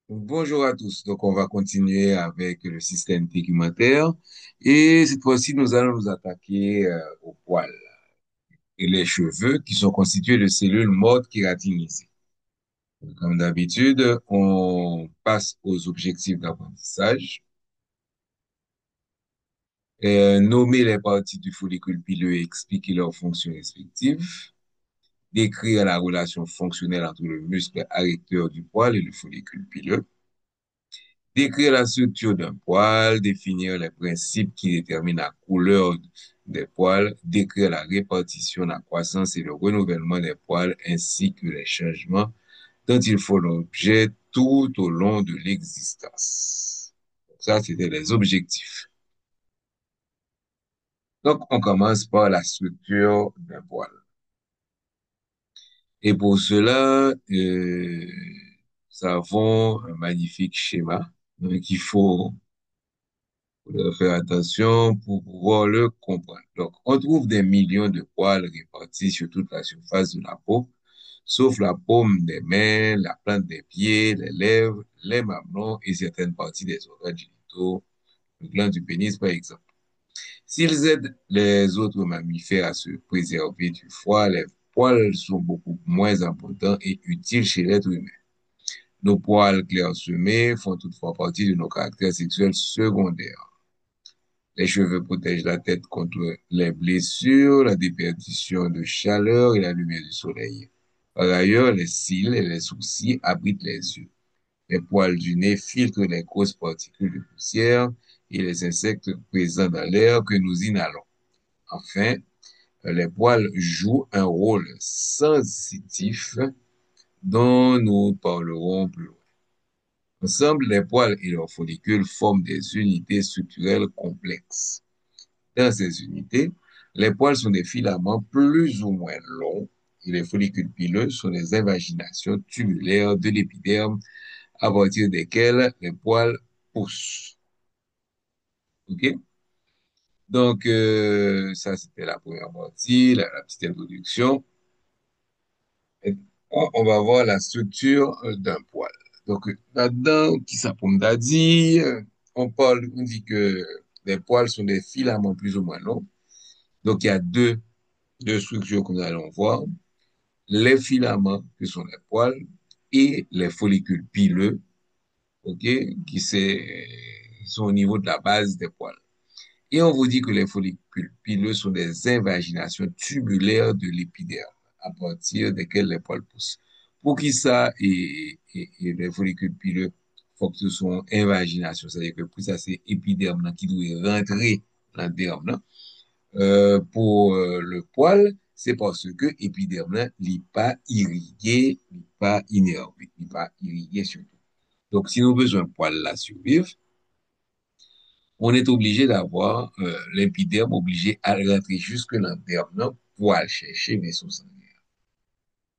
Bonjour à tous. Donc, on va continuer avec le système tegumentaire. Et cette fois-ci, nous allons nous attaquer aux poils et les cheveux qui sont constitués de cellules mortes kératinisées. Donc, comme d'habitude, on passe aux objectifs d'apprentissage. Nommer les parties du follicule pileux et expliquer leurs fonctions respectives. Décrire la relation fonctionnelle entre le muscle arrecteur du poil et le follicule pileux. Décrire la structure d'un poil, définir les principes qui déterminent la couleur des poils, décrire la répartition, la croissance et le renouvellement des poils, ainsi que les changements dont ils font l'objet tout au long de l'existence. Ça, c'était les objectifs. Donc, on commence par la structure d'un poil. Et pour cela, nous avons un magnifique schéma qu'il faut faire attention pour pouvoir le comprendre. Donc, on trouve des millions de poils répartis sur toute la surface de la peau, sauf la paume des mains, la plante des pieds, les lèvres, les mamelons et certaines parties des organes génitaux, le gland du pénis par exemple. S'ils aident les autres mammifères à se préserver du froid, les poils sont beaucoup moins importants et utiles chez l'être humain. Nos poils clairsemés font toutefois partie de nos caractères sexuels secondaires. Les cheveux protègent la tête contre les blessures, la déperdition de chaleur et la lumière du soleil. Par ailleurs, les cils et les sourcils abritent les yeux. Les poils du nez filtrent les grosses particules de poussière et les insectes présents dans l'air que nous inhalons. Enfin, les poils jouent un rôle sensitif dont nous parlerons plus loin. Ensemble, les poils et leurs follicules forment des unités structurelles complexes. Dans ces unités, les poils sont des filaments plus ou moins longs et les follicules pileux sont des invaginations tubulaires de l'épiderme à partir desquelles les poils poussent. OK? Donc, ça, c'était la première partie, la petite introduction. Et on va voir la structure d'un poil. Donc, là-dedans, qui ça pour me dit, on dit que les poils sont des filaments plus ou moins longs. Donc, il y a deux structures que nous allons voir. Les filaments, qui sont les poils, et les follicules pileux, OK, sont au niveau de la base des poils. Et on vous dit que les follicules pileux sont des invaginations tubulaires de l'épiderme, à partir desquelles les poils poussent. Pour qui ça et les follicules pileux, faut que ce soit invagination, c'est-à-dire que pour ça, c'est épiderme là, qui doit rentrer dans le derme là. Pour le poil, c'est parce que l'épiderme là, n'est pas irrigué, n'est pas innervé, n'est pas irrigué surtout. Donc, si nous avons besoin de poil là survivre, on est obligé d'avoir l'épiderme obligé à rentrer jusque dans le derme là, pour aller chercher vaisseaux sanguins.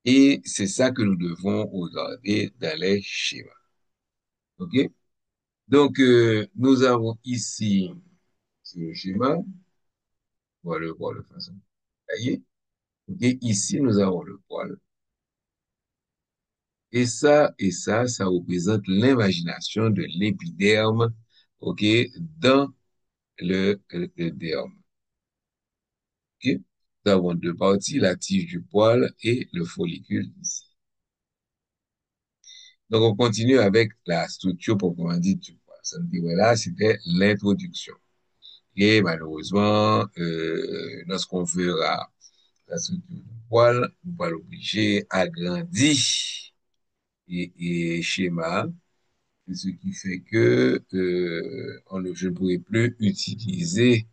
Et c'est ça que nous devons regarder dans les schémas. OK? Donc, nous avons ici sur le schéma, on va le voir de façon détaillée. OK? Ici, nous avons le poil. Ça représente l'imagination de l'épiderme, OK, dans le derme. OK? Nous avons deux parties, la tige du poil et le follicule ici. Donc, on continue avec la structure proprement dite du poil. Ça me dit, voilà, c'était l'introduction. Et malheureusement, lorsqu'on fera la structure du poil, on va l'obliger agrandi et schéma. Ce qui fait que je ne pourrai plus utiliser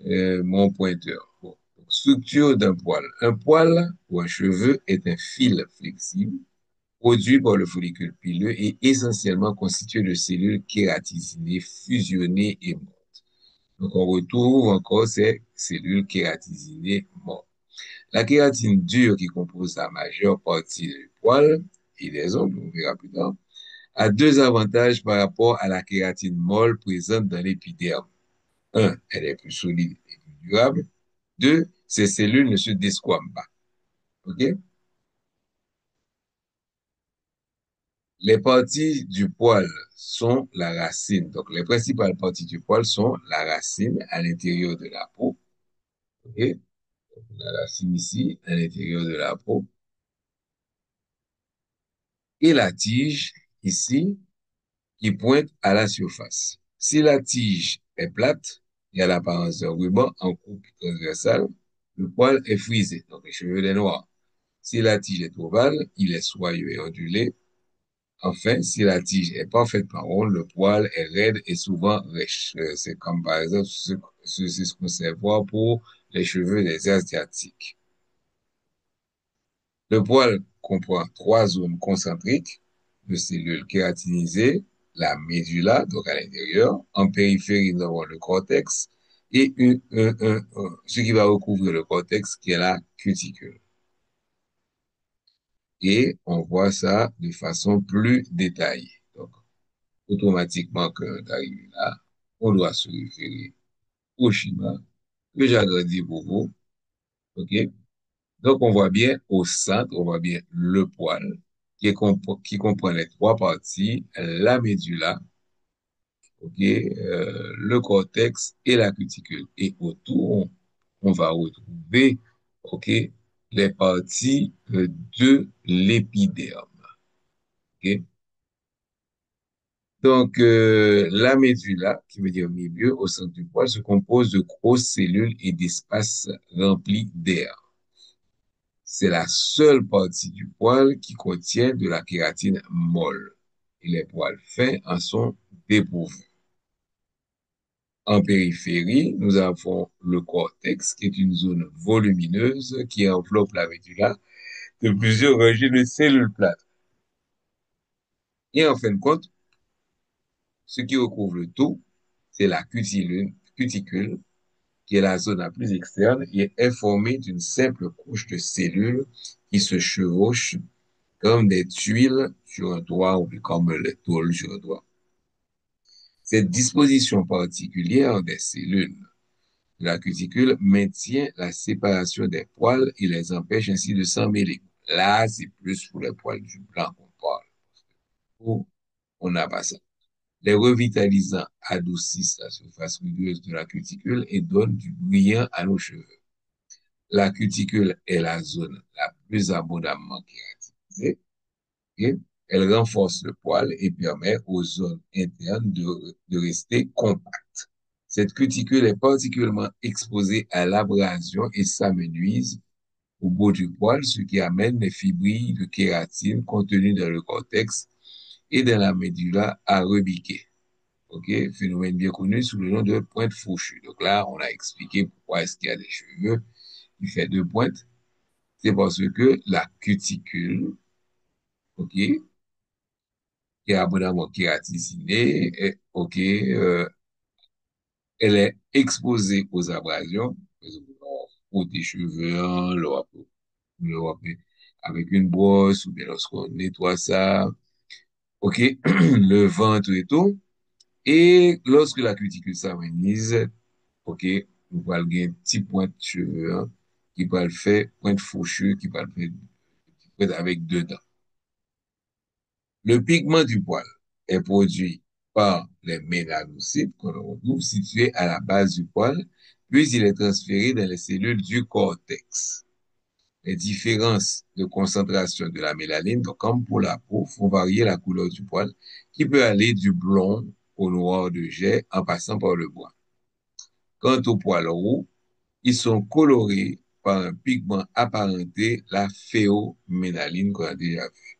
mon pointeur. Bon. Donc, structure d'un poil. Un poil ou un cheveu est un fil flexible produit par le follicule pileux et essentiellement constitué de cellules kératinées, fusionnées et mortes. Donc, on retrouve encore ces cellules kératinées mortes. La kératine dure qui compose la majeure partie du poil et des ongles, on verra plus tard, a deux avantages par rapport à la kératine molle présente dans l'épiderme. Un, elle est plus solide et plus durable. Deux, ces cellules ne se desquament pas. OK? Les parties du poil sont la racine. Donc, les principales parties du poil sont la racine à l'intérieur de la peau. OK? La racine ici, à l'intérieur de la peau. Et la tige ici, qui pointe à la surface. Si la tige est plate et a l'apparence d'un ruban en coupe transversale, le poil est frisé, donc les cheveux sont noirs. Si la tige est ovale, il est soyeux et ondulé. Enfin, si la tige est parfaitement ronde, le poil est raide et souvent rêche. C'est comme par exemple ce qu'on sait voir pour les cheveux des Asiatiques. Le poil comprend trois zones concentriques de cellules kératinisées, la médula, donc à l'intérieur, en périphérie, nous avons le cortex, et ce qui va recouvrir le cortex, qui est la cuticule. Et on voit ça de façon plus détaillée. Donc, automatiquement, quand on arrive là, on doit se référer au schéma que j'ai agrandi pour vous. OK? Donc, on voit bien au centre, on voit bien le poil qui comprend les trois parties, la médula, ok, le cortex et la cuticule. Et autour, on va retrouver, ok, les parties de l'épiderme. Ok. Donc, la médula, qui veut dire milieu, au centre du poil, se compose de grosses cellules et d'espaces remplis d'air. C'est la seule partie du poil qui contient de la kératine molle. Et les poils fins en sont dépourvus. En périphérie, nous avons le cortex, qui est une zone volumineuse qui enveloppe la médula de plusieurs rangées de cellules plates. Et en fin de compte, ce qui recouvre le tout, c'est la cuticule, qui est la zone la plus externe et est formée d'une simple couche de cellules qui se chevauchent comme des tuiles sur un toit ou comme les tôles sur un toit. Cette disposition particulière des cellules de la cuticule maintient la séparation des poils et les empêche ainsi de s'emmêler. Là, c'est plus pour les poils du blanc qu'on parle. Où on n'a pas ça. Les revitalisants adoucissent la surface rugueuse de la cuticule et donnent du brillant à nos cheveux. La cuticule est la zone la plus abondamment kératinisée. Et elle renforce le poil et permet aux zones internes de rester compactes. Cette cuticule est particulièrement exposée à l'abrasion et s'amenuise au bout du poil, ce qui amène les fibrilles de kératine contenues dans le cortex et dans la médula à rebiquer. OK? Phénomène bien connu sous le nom de pointe fourchue. Donc là, on a expliqué pourquoi est-ce qu'il y a des cheveux qui fait deux pointes. C'est parce que la cuticule, OK, qui est abondamment kératisinée, OK, elle est exposée aux abrasions, ou des cheveux, hein, avec une brosse, ou bien lorsqu'on nettoie ça, OK, le ventre et tout. Et lorsque la cuticule s'amenuise, OK, nous allons gagner un petit point de cheveux, hein, qui va le faire, point de fourchue, qui va le faire avec deux dents. Le pigment du poil est produit par les mélanocytes qu'on retrouve situés à la base du poil, puis il est transféré dans les cellules du cortex. Les différences de concentration de la mélanine, donc comme pour la peau, font varier la couleur du poil, qui peut aller du blond au noir de jet en passant par le brun. Quant aux poils roux, ils sont colorés par un pigment apparenté, la phéomélaline qu'on a déjà vu.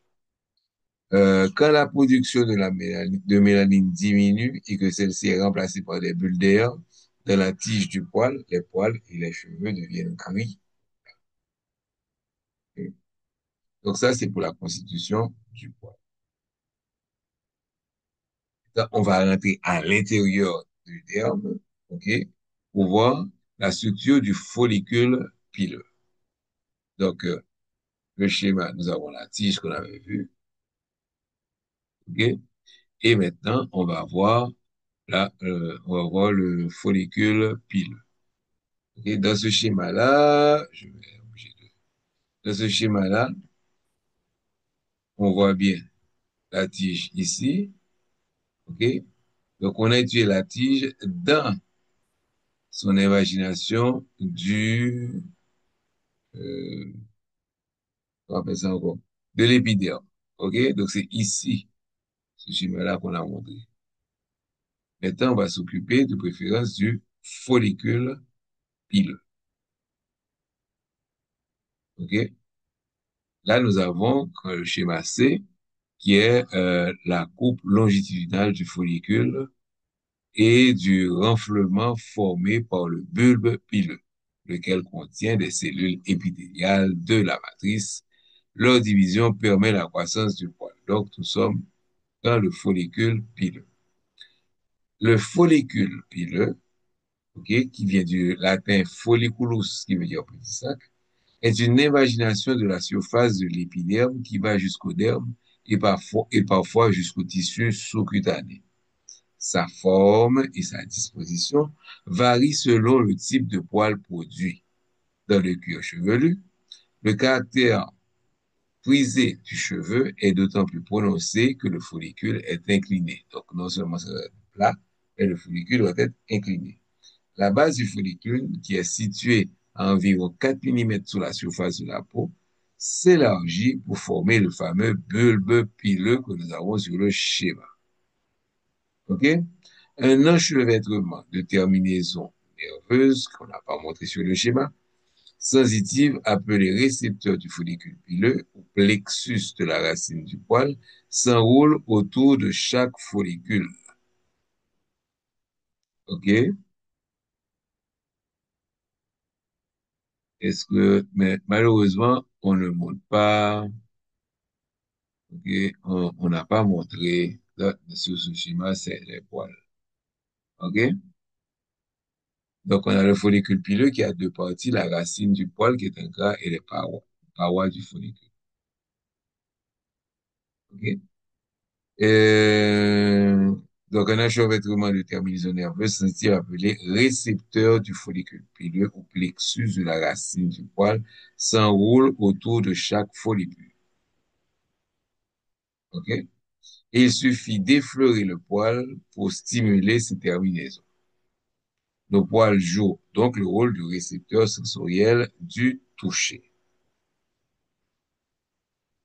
Quand la production de mélanine diminue et que celle-ci est remplacée par des bulles d'air dans la tige du poil, les poils et les cheveux deviennent gris. Donc ça, c'est pour la constitution du poil. Donc, on va rentrer à l'intérieur du derme, OK, pour voir la structure du follicule pileux. Donc, le schéma, nous avons la tige qu'on avait vue, OK, et maintenant, on va voir le follicule pileux. OK, dans ce schéma-là, dans ce schéma-là, on voit bien la tige ici, ok? Donc, on a étudié la tige dans son imagination euh, on appelle ça encore, de l'épiderme, ok? Donc, c'est ici, ce schéma-là qu'on a montré. Maintenant, on va s'occuper de préférence du follicule pileux, ok? Là, nous avons le schéma C, qui est la coupe longitudinale du follicule et du renflement formé par le bulbe pileux, lequel contient des cellules épithéliales de la matrice. Leur division permet la croissance du poil. Donc, nous sommes dans le follicule pileux. Le follicule pileux, ok, qui vient du latin folliculus, qui veut dire petit sac, est une imagination de la surface de l'épiderme qui va jusqu'au derme et parfois jusqu'au tissu sous-cutané. Sa forme et sa disposition varient selon le type de poil produit. Dans le cuir chevelu, le caractère frisé du cheveu est d'autant plus prononcé que le follicule est incliné. Donc, non seulement ça doit être plat, mais le follicule doit être incliné. La base du follicule, qui est située à environ 4 mm sous la surface de la peau, s'élargit pour former le fameux bulbe pileux que nous avons sur le schéma. OK? Un enchevêtrement de terminaisons nerveuses, qu'on n'a pas montré sur le schéma, sensitive appelé récepteur du follicule pileux ou plexus de la racine du poil, s'enroule autour de chaque follicule. OK? Mais malheureusement, on ne montre pas, OK? On n'a pas montré, là, sur ce schéma, c'est les poils. OK? Donc, on a le follicule pileux qui a deux parties, la racine du poil qui est un gras et les parois du follicule. OK? Euh, donc, un enchevêtrement de terminaison nerveuse sensitive appelé récepteur du follicule pileux ou plexus de la racine du poil s'enroule autour de chaque follicule. OK? Et il suffit d'effleurer le poil pour stimuler ces terminaisons. Nos poils jouent donc le rôle de récepteur sensoriel du toucher.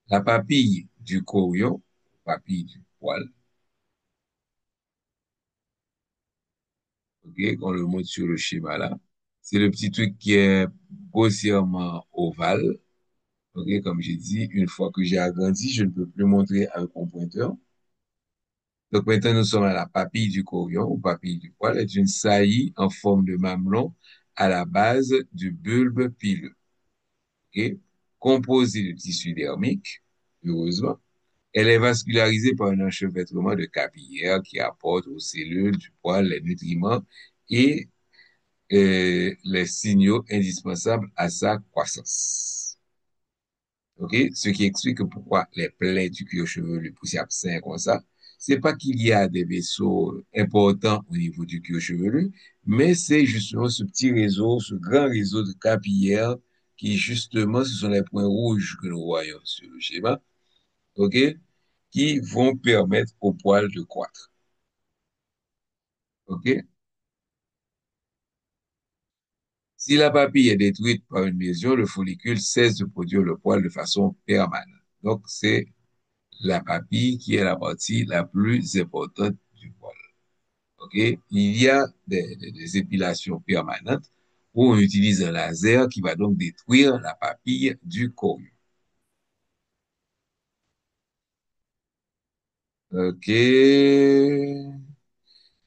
La papille du chorion, papille du poil, ok, qu'on le montre sur le schéma là, c'est le petit truc qui est grossièrement ovale, ok, comme j'ai dit, une fois que j'ai agrandi, je ne peux plus montrer avec mon pointeur. Donc maintenant, nous sommes à la papille du chorion, ou papille du poil, est une saillie en forme de mamelon à la base du bulbe pileux, ok, composée de tissu dermique, heureusement. Elle est vascularisée par un enchevêtrement de capillaires qui apporte aux cellules du poil les nutriments et les signaux indispensables à sa croissance. OK? Ce qui explique pourquoi les plaies du cuir chevelu poussent absent comme ça. C'est pas qu'il y a des vaisseaux importants au niveau du cuir chevelu, mais c'est justement ce petit réseau, ce grand réseau de capillaires qui, justement, ce sont les points rouges que nous voyons sur le schéma, OK? Qui vont permettre au poil de croître. OK? Si la papille est détruite par une lésion, le follicule cesse de produire le poil de façon permanente. Donc, c'est la papille qui est la partie la plus importante du poil. OK? Il y a des épilations permanentes où on utilise un laser qui va donc détruire la papille du corium. OK?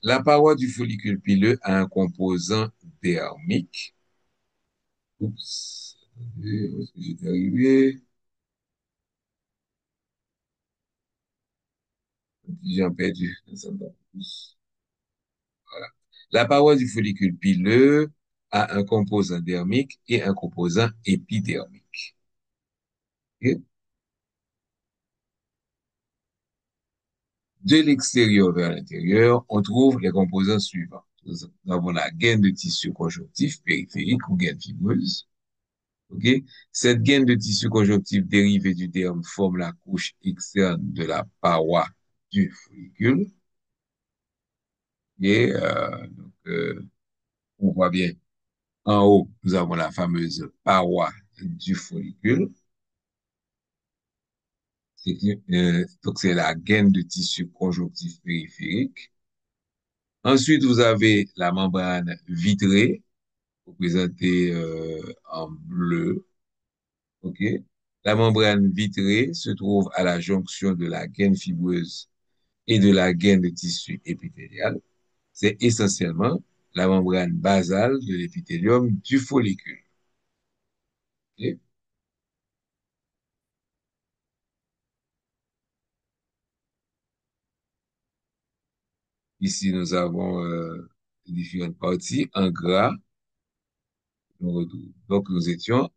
La paroi du follicule pileux a un composant dermique. Oups. Attendez, où est-ce que j'étais arrivé? J'ai perdu. Ça me va plus. Voilà. La paroi du follicule pileux a un composant dermique et un composant épidermique. Ok. De l'extérieur vers l'intérieur, on trouve les composants suivants. Nous avons la gaine de tissu conjonctif périphérique ou gaine fibreuse. OK? Cette gaine de tissu conjonctif dérivée du derme forme la couche externe de la paroi du follicule. Et on voit bien en haut, nous avons la fameuse paroi du follicule. Donc, c'est la gaine de tissu conjonctif périphérique. Ensuite, vous avez la membrane vitrée, représentée en bleu. OK? La membrane vitrée se trouve à la jonction de la gaine fibreuse et de la gaine de tissu épithélial. C'est essentiellement la membrane basale de l'épithélium du follicule. OK? Ici, nous avons différentes parties en gras. Donc, nous étions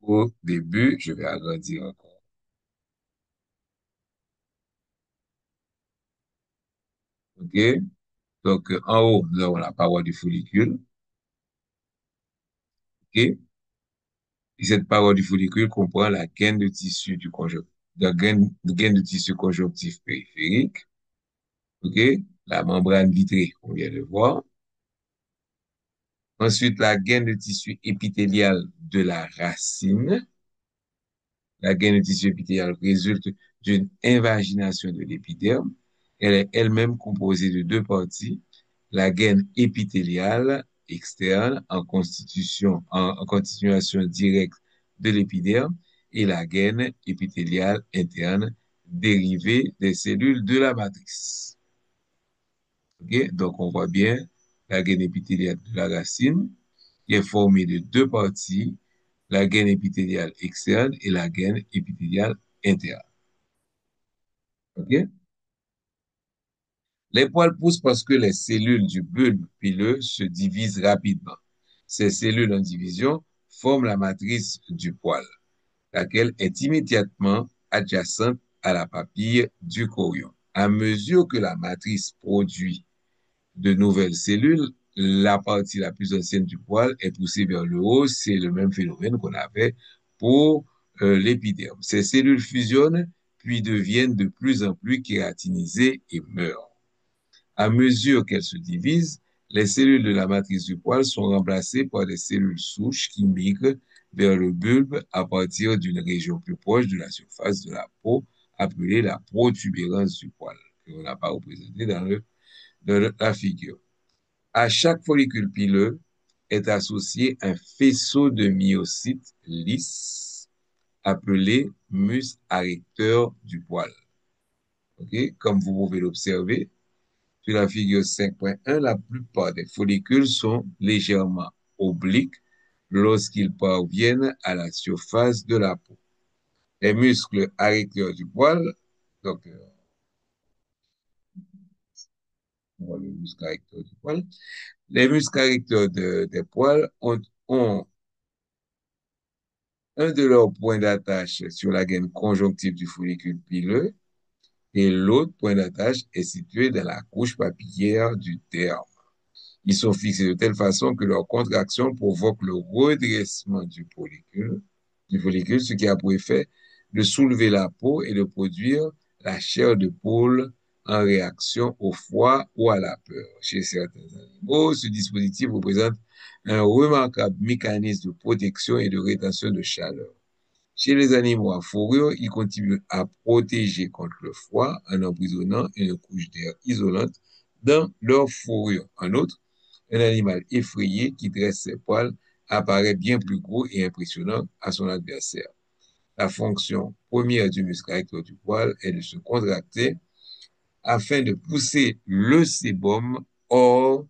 au début. Je vais agrandir encore. OK? Donc, en haut, nous avons la paroi du follicule. OK? Et cette paroi du follicule comprend la gaine de tissu du conjonctif, gaine de tissu conjonctif périphérique. OK? La membrane vitrée, on vient de voir. Ensuite, la gaine de tissu épithélial de la racine. La gaine de tissu épithélial résulte d'une invagination de l'épiderme. Elle est elle-même composée de deux parties. La gaine épithéliale externe en continuation directe de l'épiderme et la gaine épithéliale interne dérivée des cellules de la matrice. OK? Donc, on voit bien la gaine épithéliale de la racine qui est formée de deux parties, la gaine épithéliale externe et la gaine épithéliale interne. OK? Les poils poussent parce que les cellules du bulbe pileux se divisent rapidement. Ces cellules en division forment la matrice du poil, laquelle est immédiatement adjacente à la papille du chorion. À mesure que la matrice produit de nouvelles cellules, la partie la plus ancienne du poil est poussée vers le haut. C'est le même phénomène qu'on avait pour l'épiderme. Ces cellules fusionnent, puis deviennent de plus en plus kératinisées et meurent. À mesure qu'elles se divisent, les cellules de la matrice du poil sont remplacées par des cellules souches qui migrent vers le bulbe à partir d'une région plus proche de la surface de la peau, appelée la protubérance du poil, que l'on n'a pas représenté dans la figure. À chaque follicule pileux est associé un faisceau de myocytes lisses appelé mus arrecteur du poil. OK? Comme vous pouvez l'observer, sur la figure 5.1, la plupart des follicules sont légèrement obliques lorsqu'ils parviennent à la surface de la peau. Les muscles arrecteurs du poil, donc on voit le muscle arrecteur du poil, les muscles arrecteurs des poils ont un de leurs points d'attache sur la gaine conjonctive du follicule pileux et l'autre point d'attache est situé dans la couche papillaire du derme. Ils sont fixés de telle façon que leur contraction provoque le redressement du follicule, ce qui a pour effet de soulever la peau et de produire la chair de poule en réaction au froid ou à la peur. Chez certains animaux, ce dispositif représente un remarquable mécanisme de protection et de rétention de chaleur. Chez les animaux à fourrure, il contribue à protéger contre le froid en emprisonnant une couche d'air isolante dans leur fourrure. En outre, un animal effrayé qui dresse ses poils apparaît bien plus gros et impressionnant à son adversaire. La fonction première du muscle recteur du poil est de se contracter afin de pousser le sébum hors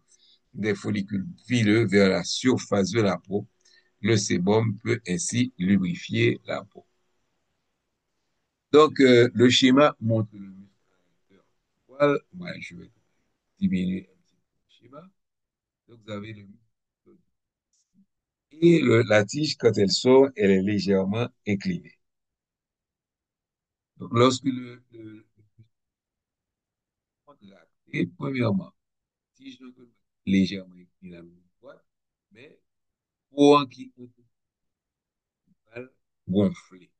des follicules pileux vers la surface de la peau. Le sébum peut ainsi lubrifier la peau. Donc, le schéma montre le muscle recteur du poil. Moi, je vais diminuer un petit peu le schéma. Donc, vous avez le muscle et la tige, quand elle sort, elle est légèrement inclinée. Donc, lorsque le contracté, premièrement, tige légèrement inclinée à la droite, mais pour gonfler.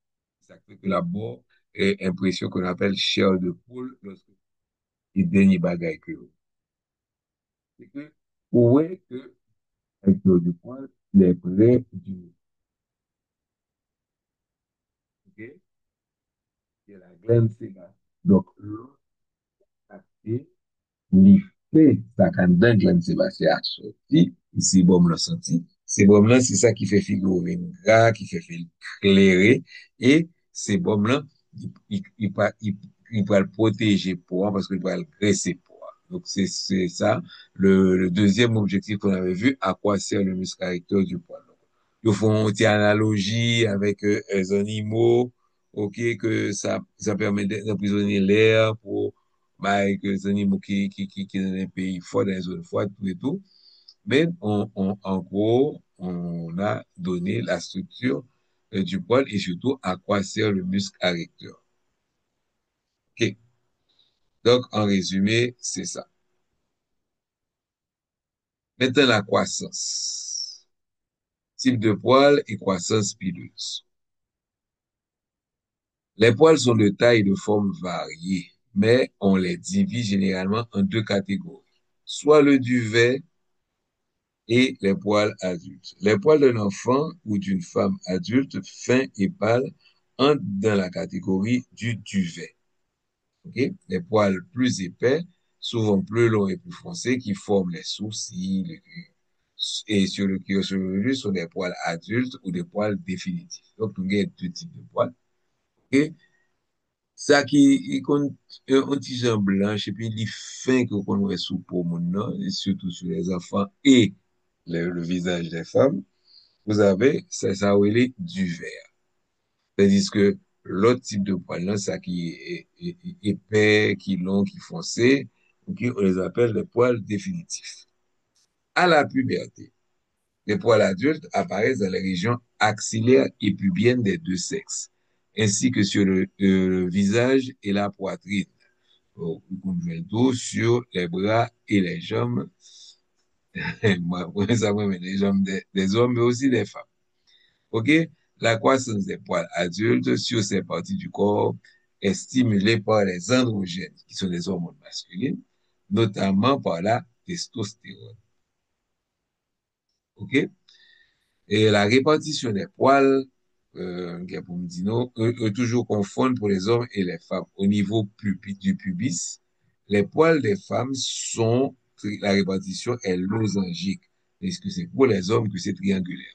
Ça fait que la peau est impression qu'on appelle chair de poule lorsque il dernier bagage que c'est que, ouais, que, avec l'eau du poil, les près du, ok, et la glande sébacéenne. Donc, l'eau, li fe sa kan dan glan sebasè a sorti, si bom la sorti, se bom lan, c'est ça qui fait figure gras, qui fait clairer, et se bom lan, il va le protéger pour, parce qu'il va le graisser pour. Donc, c'est ça, le deuxième objectif qu'on avait vu, à quoi sert le muscle carrecteur du poil. Ils font une analogie avec les animaux, ok, que ça permet d'emprisonner l'air pour bah, que les animaux qui dans les pays forts, dans les zones froides, tout et tout. Mais en gros, on a donné la structure du poil et surtout à quoi sert le muscle arrecteur. OK. Donc, en résumé, c'est ça. Maintenant, la croissance. Type de poil et croissance pileuse. Les poils sont de taille et de forme variées, mais on les divise généralement en deux catégories. Soit le duvet et les poils adultes. Les poils d'un enfant ou d'une femme adulte fins et pâles entrent dans la catégorie du duvet. Okay? Les poils plus épais, souvent plus longs et plus foncés, qui forment les sourcils, et sur le cuir chevelu sont des poils adultes ou des poils définitifs. Donc, nous avons deux types de poils. Okay? Ça qui compte un petit jambe blanche et puis les fins que qu'on voit sous peau mon et surtout sur les enfants et le visage des femmes. Vous avez, ça relève du vert. C'est-à-dire que l'autre type de poil, là, ça qui est épais, qui est long, qui est foncé, okay, on les appelle les poils définitifs. À la puberté, les poils adultes apparaissent dans les régions axillaires et pubiennes des deux sexes, ainsi que sur le visage et la poitrine, au dos, sur les bras et les jambes, moi, ça, moi, mais les jambes des hommes, mais aussi des femmes. OK? La croissance des poils adultes sur ces parties du corps est stimulée par les androgènes, qui sont des hormones masculines, notamment par la testostérone. OK? Et la répartition des poils, pour me dire non, toujours confondre pour les hommes et les femmes. Au niveau du pubis, les poils des femmes sont, la répartition est losangique. Est-ce que c'est pour les hommes que c'est triangulaire?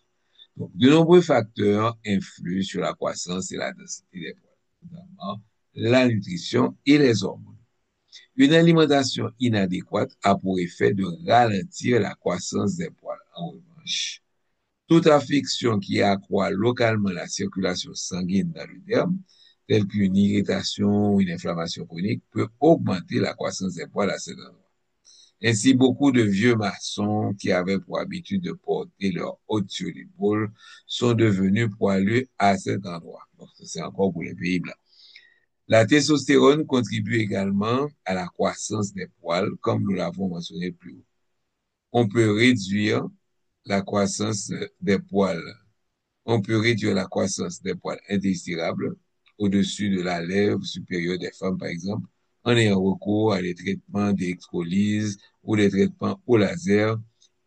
Donc, de nombreux facteurs influent sur la croissance et la densité des poils, notamment la nutrition et les hormones. Une alimentation inadéquate a pour effet de ralentir la croissance des poils. En revanche, toute affection qui accroît localement la circulation sanguine dans le derme, telle qu'une irritation ou une inflammation chronique, peut augmenter la croissance des poils à cet endroit. Ainsi, beaucoup de vieux maçons qui avaient pour habitude de porter leur hôte sur l'épaule sont devenus poilus à cet endroit. Donc, c'est encore pour les pays blancs. La testostérone contribue également à la croissance des poils, comme nous l'avons mentionné plus haut. On peut réduire la croissance des poils. On peut réduire la croissance des poils indésirables au-dessus de la lèvre supérieure des femmes, par exemple, en ayant recours à des traitements d'électrolyse ou des traitements au laser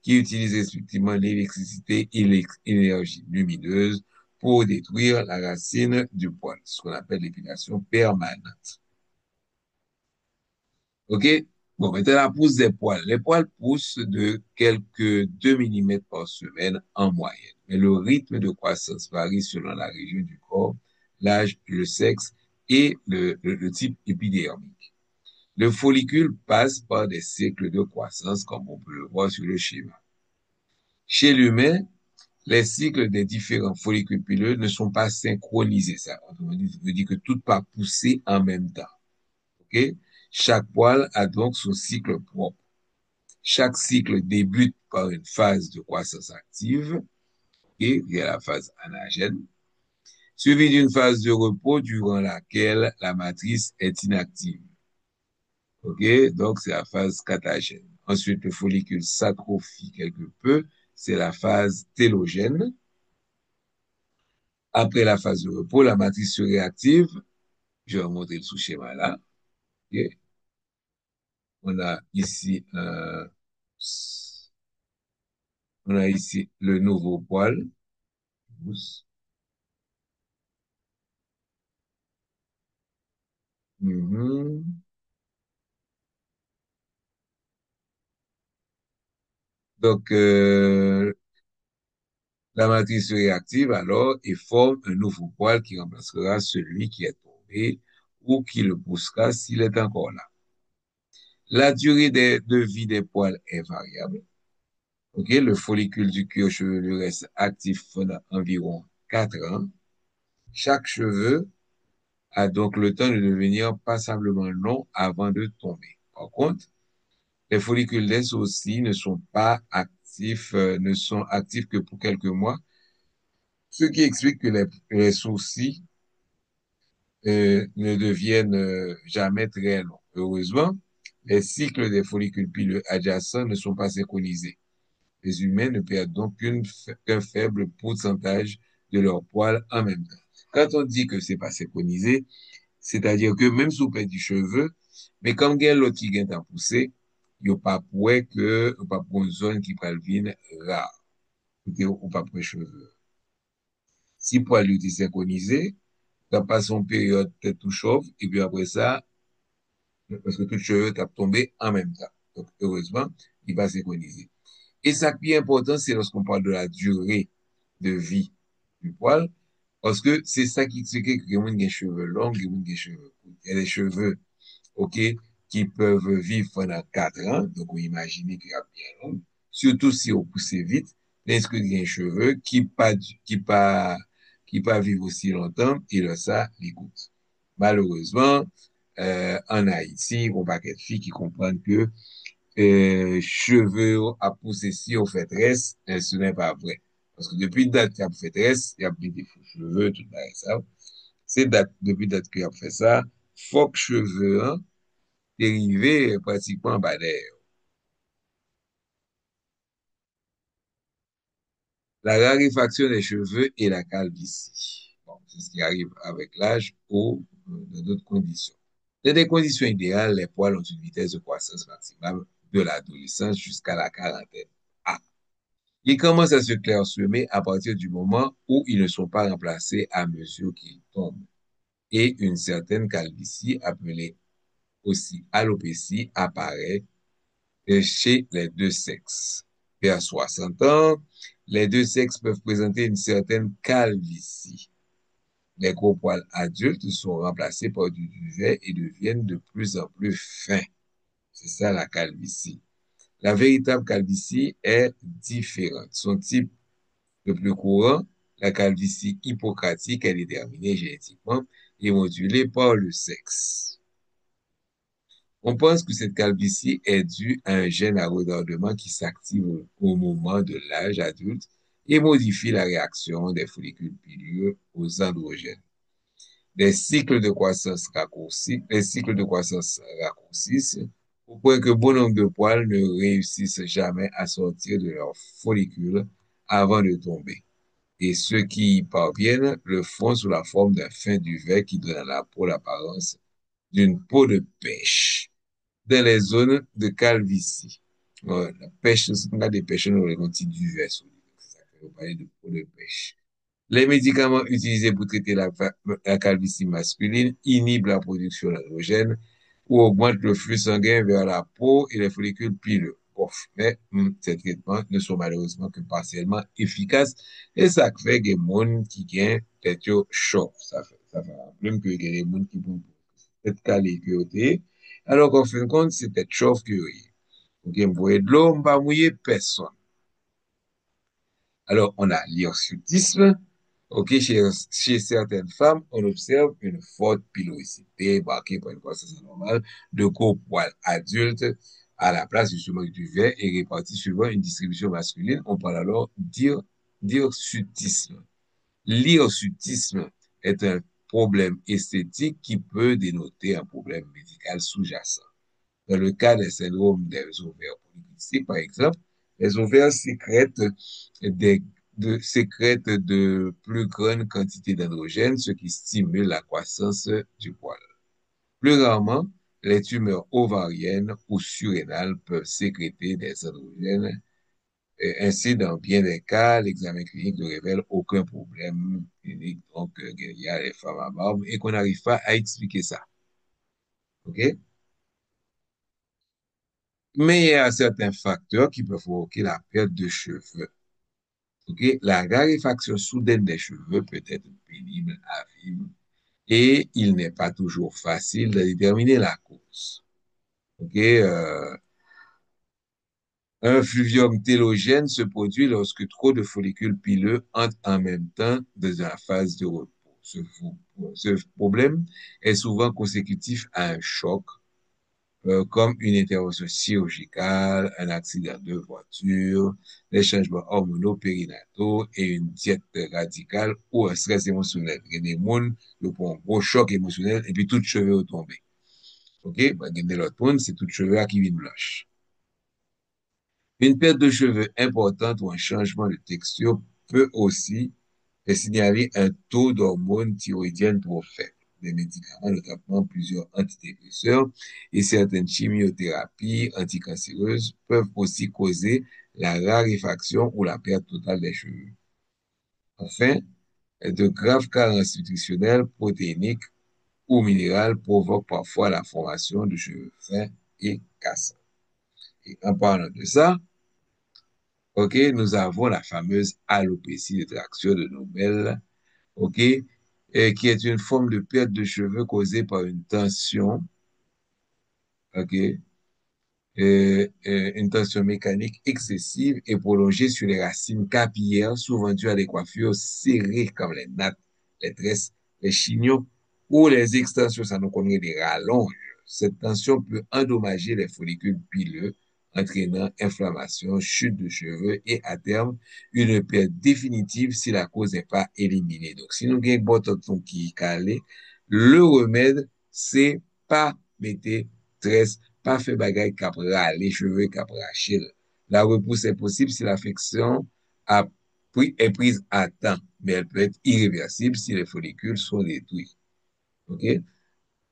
qui utilisent respectivement l'électricité et l'énergie lumineuse pour détruire la racine du poil, ce qu'on appelle l'épilation permanente. OK? Bon, maintenant la pousse des poils. Les poils poussent de quelques 2 millimètres par semaine en moyenne. Mais le rythme de croissance varie selon la région du corps, l'âge, le sexe et le type épidermique. Le follicule passe par des cycles de croissance, comme on peut le voir sur le schéma. Chez l'humain, les cycles des différents follicules pileux ne sont pas synchronisés. Ça veut dire que tout pas poussé en même temps. OK? Chaque poil a donc son cycle propre. Chaque cycle débute par une phase de croissance active, et il y a la phase anagène, suivie d'une phase de repos durant laquelle la matrice est inactive. OK? Donc, c'est la phase catagène. Ensuite, le follicule s'atrophie quelque peu, c'est la phase télogène. Après la phase de repos, la matrice se réactive. Je vais remonter le sous-schéma là. Ok. On a ici on a ici le nouveau poil. Mhm. Donc, la matrice se réactive alors et forme un nouveau poil qui remplacera celui qui est tombé ou qui le poussera s'il est encore là. La durée de vie des poils est variable. Ok, le follicule du cuir chevelu reste actif pendant environ 4 ans. Chaque cheveu a donc le temps de devenir passablement long avant de tomber. Par contre, les follicules des sourcils ne sont pas actifs, ne sont actifs que pour quelques mois, ce qui explique que les sourcils ne deviennent jamais très longs. Heureusement, les cycles des follicules pileux adjacents ne sont pas synchronisés. Les humains ne perdent donc qu'un faible pourcentage de leurs poils en même temps. Quand on dit que c'est pas synchronisé, c'est-à-dire que même si vous perdez du cheveu, mais comme il y a l'autre qui vient à pousser, il n'y a pas pour une zone qui peut venir rare, ou pas pour les cheveux. Si poil est synchronisé, t'as pas son période tête tout chauve, et puis après ça, parce que tout le cheveu t'a tombé en même temps. Donc, heureusement, il va synchroniser. Et ça qui est important, c'est lorsqu'on parle de la durée de vie du poil, parce que c'est ça qui explique que les gens ont des cheveux longs, les gens ont des cheveux courts. Il y a des cheveux, OK, qui peuvent vivre pendant 4 ans, donc vous imaginez qu'il y a bien long, surtout si on pousse vite, mais est-ce que il y a des cheveux qui pas vivre aussi longtemps, et là, ça, les coûte. Malheureusement, en Haïti, on va de filles qui comprennent que cheveux à pousser si on fait tresse, ce n'est pas vrai. Parce que depuis date qu'il a fait tresse, il y a plus de cheveux, tout ça. C'est depuis date qu'il a fait ça, faut que cheveux, hein, dérivé pratiquement bas d'air. La raréfaction des cheveux et la calvitie. Bon, c'est ce qui arrive avec l'âge ou dans d'autres conditions. Dans des conditions idéales, les poils ont une vitesse de croissance maximale de l'adolescence jusqu'à la quarantaine. Ah, ils commencent à se clairsemer à partir du moment où ils ne sont pas remplacés à mesure qu'ils tombent. Et une certaine calvitie, appelée aussi alopécie, apparaît chez les deux sexes. Vers 60 ans, les deux sexes peuvent présenter une certaine calvitie. Les gros poils adultes sont remplacés par du duvet et deviennent de plus en plus fins. C'est ça la calvitie. La véritable calvitie est différente. Son type le plus courant, la calvitie hypocratique, est déterminée génétiquement et modulée par le sexe. On pense que cette calvitie est due à un gène à retardement qui s'active au moment de l'âge adulte et modifie la réaction des follicules pileux aux androgènes. Les cycles de croissance raccourcissent au point que bon nombre de poils ne réussissent jamais à sortir de leurs follicules avant de tomber. Et ceux qui y parviennent le font sous la forme d'un fin duvet qui donne à la peau l'apparence d'une peau de pêche dans les zones de calvitie. La pêche, c'est qu'on a des pêches dans les petits duvets. C'est ça que vous parlez de peau de pêche. Les médicaments utilisés pour traiter la calvitie masculine inhibent la production d'androgènes ou augmentent le flux sanguin vers la peau et les follicules pileux. Ouf, mais ces traitements ne sont malheureusement que partiellement efficaces et ça fait que les gens qui gagnent tête chaud. Ça fait un problème que les gens qui vont être calés que ont alors qu'en fin de compte, c'est tête chauffe que rien. Ok, vous voyez de l'eau, on va mouiller personne. Alors, on a l'hirsutisme. Ok, chez certaines femmes, on observe une forte pilosité marquée par une croissance anormale de gros poils adultes à la place justement du verre et répartis suivant une distribution masculine. On parle alors d'hirsutisme. L'hirsutisme est un problème esthétique qui peut dénoter un problème médical sous-jacent. Dans le cas des syndromes des ovaires polykystiques, par exemple, les ovaires sécrètent des sécrètent de plus grandes quantités d'androgènes, ce qui stimule la croissance du poil. Plus rarement, les tumeurs ovariennes ou surrénales peuvent sécréter des androgènes. Et ainsi, dans bien des cas, l'examen clinique ne révèle aucun problème clinique. Donc, il y a les femmes à barbe et qu'on n'arrive pas à expliquer ça. OK? Mais il y a certains facteurs qui peuvent provoquer la perte de cheveux. OK? La raréfaction soudaine des cheveux peut être pénible à vivre et il n'est pas toujours facile de déterminer la cause. OK? Un fluvium télogène se produit lorsque trop de follicules pileux entrent en même temps dans la phase de repos. Ce problème est souvent consécutif à un choc, comme une intervention chirurgicale, un accident de voiture, des changements hormonaux périnataux et une diète radicale ou un stress émotionnel. Il y a des gens qui ont un gros choc émotionnel et puis tout cheveux ont tombé. OK? Ben, il y a l'autre monde, c'est tout cheveux qui viennent blanche. Une perte de cheveux importante ou un changement de texture peut aussi signaler un taux d'hormones thyroïdiennes trop faible. Des médicaments, notamment plusieurs antidépresseurs et certaines chimiothérapies anticancéreuses peuvent aussi causer la raréfaction ou la perte totale des cheveux. Enfin, de graves carences nutritionnelles, protéiniques ou minérales provoquent parfois la formation de cheveux fins et cassants. Et en parlant de ça, OK, nous avons la fameuse alopécie de traction de Nobel, OK, qui est une forme de perte de cheveux causée par une tension, OK, une tension mécanique excessive et prolongée sur les racines capillaires, souvent dues à des coiffures serrées comme les nattes, les tresses, les chignons ou les extensions, ça nous connaît des rallonges. Cette tension peut endommager les follicules pileux, entraînant inflammation, chute de cheveux et à terme, une perte définitive si la cause n'est pas éliminée. Donc, si nous avons un botton qui est calé, le remède, c'est pas mettre tresse, pas faire bagaille capra, les cheveux capra, la repousse est possible si l'affection est prise à temps, mais elle peut être irréversible si les follicules sont détruits. OK?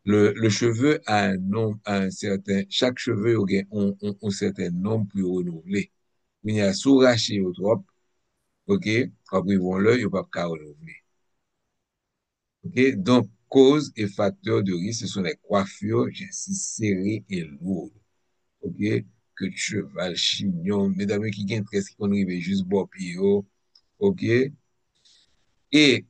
Le cheveu a un nombre, chaque cheveu a un certain nombre pour renouveler. Il y a sous raché au trop, OK? Après, ils vont là, ils ne peuvent pas renouveler. OK? Donc, cause et facteurs de risque, ce sont les coiffures, j'insiste, serrées et lourdes. OK? Que de cheval, chignon, mesdames qui gagnent presque qu'on arrive juste boire pio, OK? Et,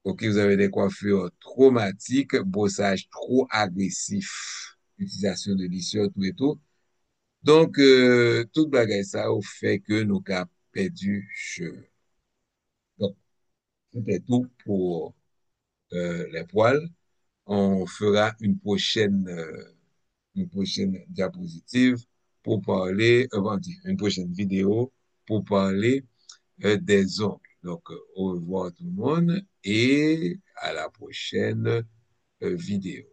OK, vous avez des coiffures traumatiques, brossage trop agressif, utilisation de lissure, tout et tout. Donc, tout bagage ça au fait que nous avons perdu cheveux. Donc, c'était tout pour les poils. On fera une prochaine diapositive pour parler, une prochaine vidéo pour parler des ongles. Donc, au revoir tout le monde et à la prochaine vidéo.